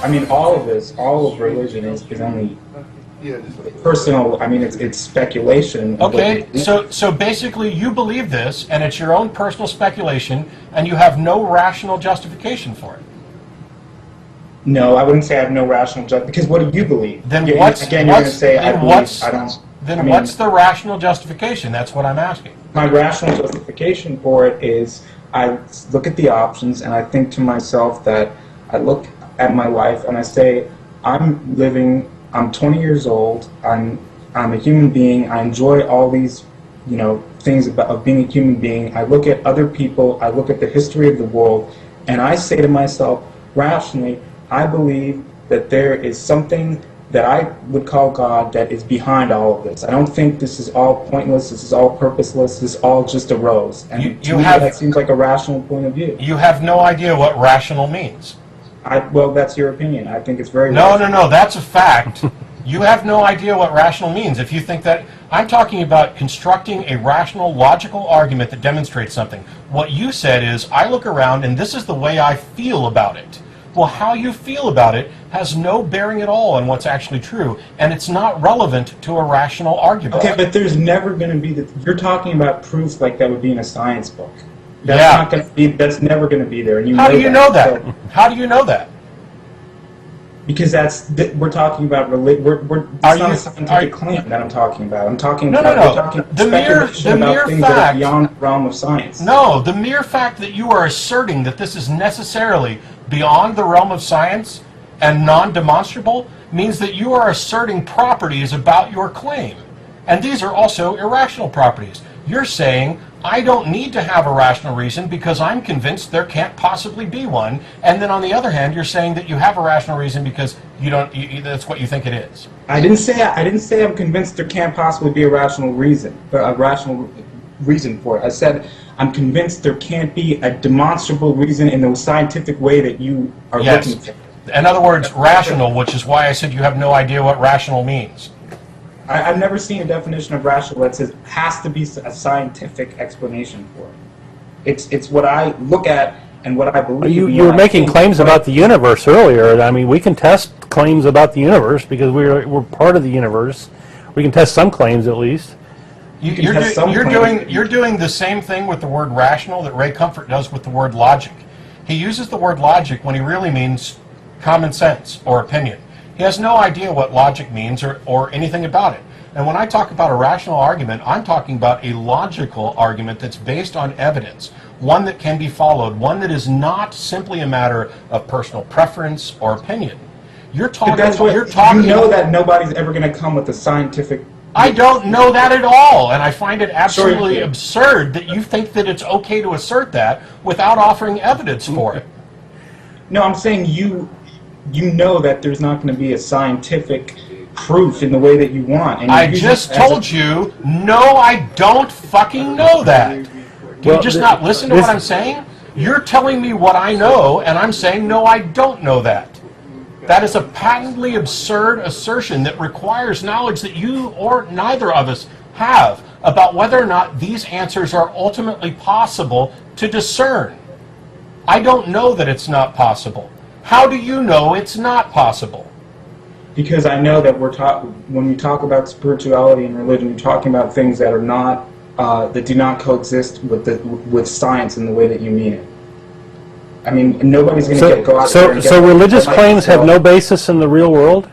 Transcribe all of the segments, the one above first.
I mean, all of religion is only personal. I mean, it's speculation. Okay, so basically you believe this, and it's your own personal speculation, and you have no rational justification for it. No, I wouldn't say I have no rational justification, because what do you believe? Then you're going to say, I believe, I don't... Then what's the rational justification? That's what I'm asking. My rational justification for it is I look at the options and I think to myself that I look at my life and I say, I'm 20 years old, I'm a human being, I enjoy all these, things of being a human being. I look at other people, I look at the history of the world, and I say to myself, rationally, I believe that there is something that I would call God that is behind all of this. I don't think this is all pointless, this is all purposeless, this all just arose. And to me, that seems like a rational point of view. You have no idea what rational means. Well, that's your opinion. I think it's very rational. No, that's a fact. You have no idea what rational means. If you think that, I'm talking about constructing a rational, logical argument that demonstrates something. What you said is, I look around and this is the way I feel about it. Well, how you feel about it has no bearing at all on what's actually true, and it's not relevant to a rational argument. Okay, but there's never going to be you're talking about proof like that would be in a science book. That's never going to be there. And how do you know that? So, how do you know that? Because we're talking about it's not a scientific claim that I'm talking about. I'm talking about speculation about things that are beyond the realm of science. No, the mere fact that you are asserting that this is necessarily beyond the realm of science and non-demonstrable means that you are asserting properties about your claim. And these are also irrational properties. You're saying, I don't need to have a rational reason because I'm convinced there can't possibly be one. And then on the other hand, you're saying that you have a rational reason because that's what you think it is. I didn't say I'm convinced there can't possibly be a rational reason for it. I said I'm convinced there can't be a demonstrable reason in the scientific way that you are looking for. In other words, rational, which is why I said you have no idea what rational means. I've never seen a definition of rational that says has to be a scientific explanation for it. It's what I look at and what I believe. You were making claims about the universe earlier. I mean, we can test claims about the universe because we're part of the universe. We can test some claims at least. You're doing the same thing with the word rational that Ray Comfort does with the word logic. He uses the word logic when he really means common sense or opinion. He has no idea what logic means or anything about it. And when I talk about a rational argument, I'm talking about a logical argument that's based on evidence, one that can be followed, one that is not simply a matter of personal preference or opinion. You know that nobody's ever going to come with a scientific... I don't know that at all, and I find it absolutely absurd that you think that it's okay to assert that without offering evidence for it. No, I'm saying you know that there's not going to be a scientific proof in the way that you want. And I just told you, no, I don't fucking know that. Do you just not listen to what I'm saying? You're telling me what I know, and I'm saying, no, I don't know that. That is a patently absurd assertion that requires knowledge that you or neither of us have about whether or not these answers are ultimately possible to discern. I don't know that it's not possible. How do you know it's not possible? Because I know that when we talk about spirituality and religion, we're talking about things that are not that do not coexist with science in the way that you mean it. I mean, nobody's going to go out there and get... So religious claims have no basis in the real world?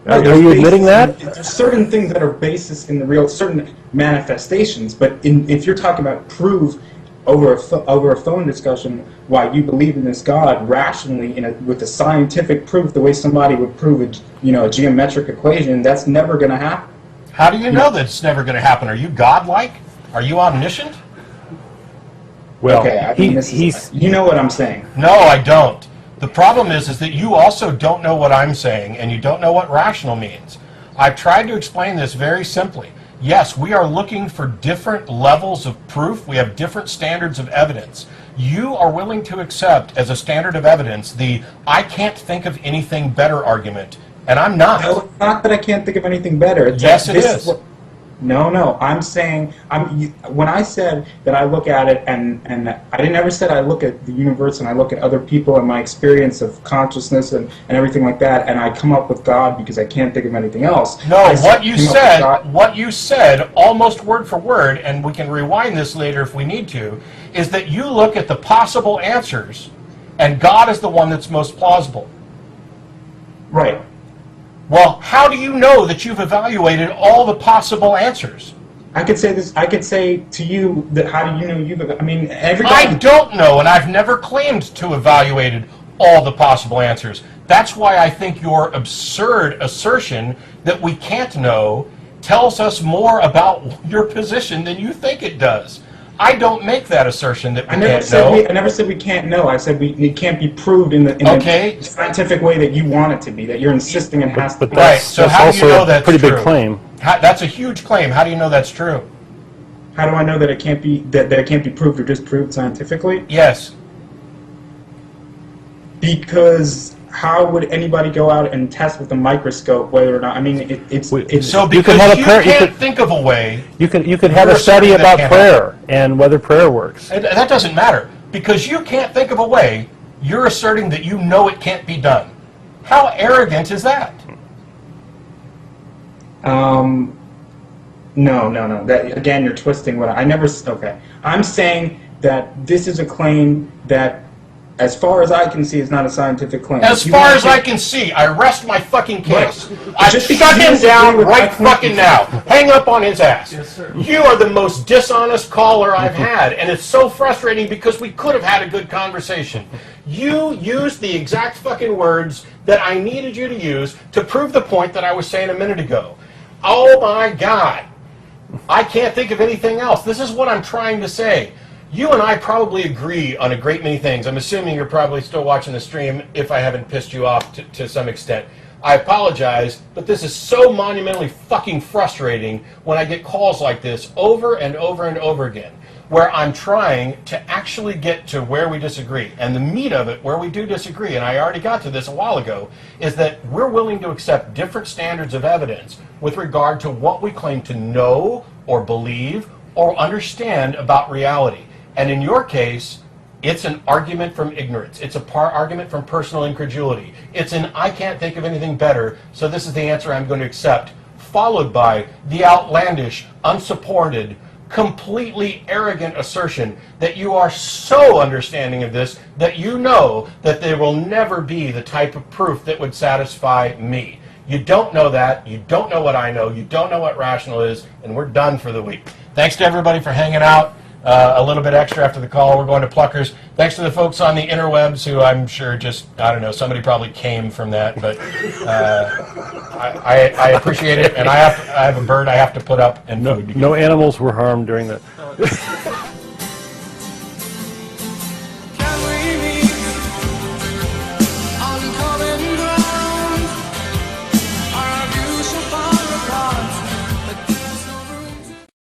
Are you admitting that? There's certain things that are basis in the real, certain manifestations, but if you're talking about proof over a phone discussion why you believe in this God rationally with a scientific proof, the way somebody would prove a geometric equation, that's never going to happen. How do you know that it's never going to happen? Are you godlike? Are you omniscient? Well, okay, you know what I'm saying. No, I don't. The problem is that you also don't know what I'm saying, and you don't know what rational means. I've tried to explain this very simply. Yes, we are looking for different levels of proof. We have different standards of evidence. You are willing to accept as a standard of evidence the I can't think of anything better argument, and I'm not. No, it's not that I can't think of anything better. Yes, it is. No. I'm saying when I said that I look at it, and I didn't ever said I look at the universe and I look at other people and my experience of consciousness and everything like that, and I come up with God because I can't think of anything else. No, what you said, almost word for word, and we can rewind this later if we need to, is that you look at the possible answers, and God is the one that's most plausible. Right. Well, how do you know that you've evaluated all the possible answers? I could say this. I could say to you that how do you know you've? I mean, I don't know, and I've never claimed to have evaluated all the possible answers. That's why I think your absurd assertion that we can't know tells us more about your position than you think it does. I don't make that assertion that we can't know. I never said we can't know. I said it can't be proved in the scientific way that you want it to be, that you're insisting it has to be. Right, so how do you know that's pretty true? big claim. That's a huge claim. How do you know that's true? How do I know that it can't be that it can't be proved or disproved scientifically? Yes. Because how would anybody go out and test with a microscope whether or not? I mean, it's so because you can't think of a way. You could have a study about prayer and whether prayer works. That doesn't matter because you can't think of a way. You're asserting that you know it can't be done. How arrogant is that? No. That again, you're twisting what I never. Okay, I'm saying that this is a claim that, as far as I can see, is not a scientific claim. As far as I can see, I rest my fucking case. I just shut him down right my fucking now. Hang up on his ass. Yes, sir. You are the most dishonest caller I've had, and it's so frustrating because we could have had a good conversation. You used the exact fucking words that I needed you to use to prove the point that I was saying a minute ago. Oh my God. I can't think of anything else. This is what I'm trying to say. You and I probably agree on a great many things. I'm assuming you're probably still watching the stream if I haven't pissed you off to some extent. I apologize, but this is so monumentally fucking frustrating when I get calls like this over and over and over again, where I'm trying to actually get to where we disagree. And the meat of it, where we do disagree, and I already got to this a while ago, is that we're willing to accept different standards of evidence with regard to what we claim to know or believe or understand about reality. And in your case, it's an argument from ignorance. It's a argument from personal incredulity. It's an I can't think of anything better, so this is the answer I'm going to accept, followed by the outlandish, unsupported, completely arrogant assertion that you are so understanding of this that you know that there will never be the type of proof that would satisfy me. You don't know that. You don't know what I know. You don't know what rational is, and we're done for the week. Thanks to everybody for hanging out. A little bit extra after the call. We're going to Pluckers. Thanks to the folks on the interwebs who I'm sure just, I don't know, somebody probably came from that, but I appreciate it, and I have a bird I have to put up and food. No animals were harmed during that.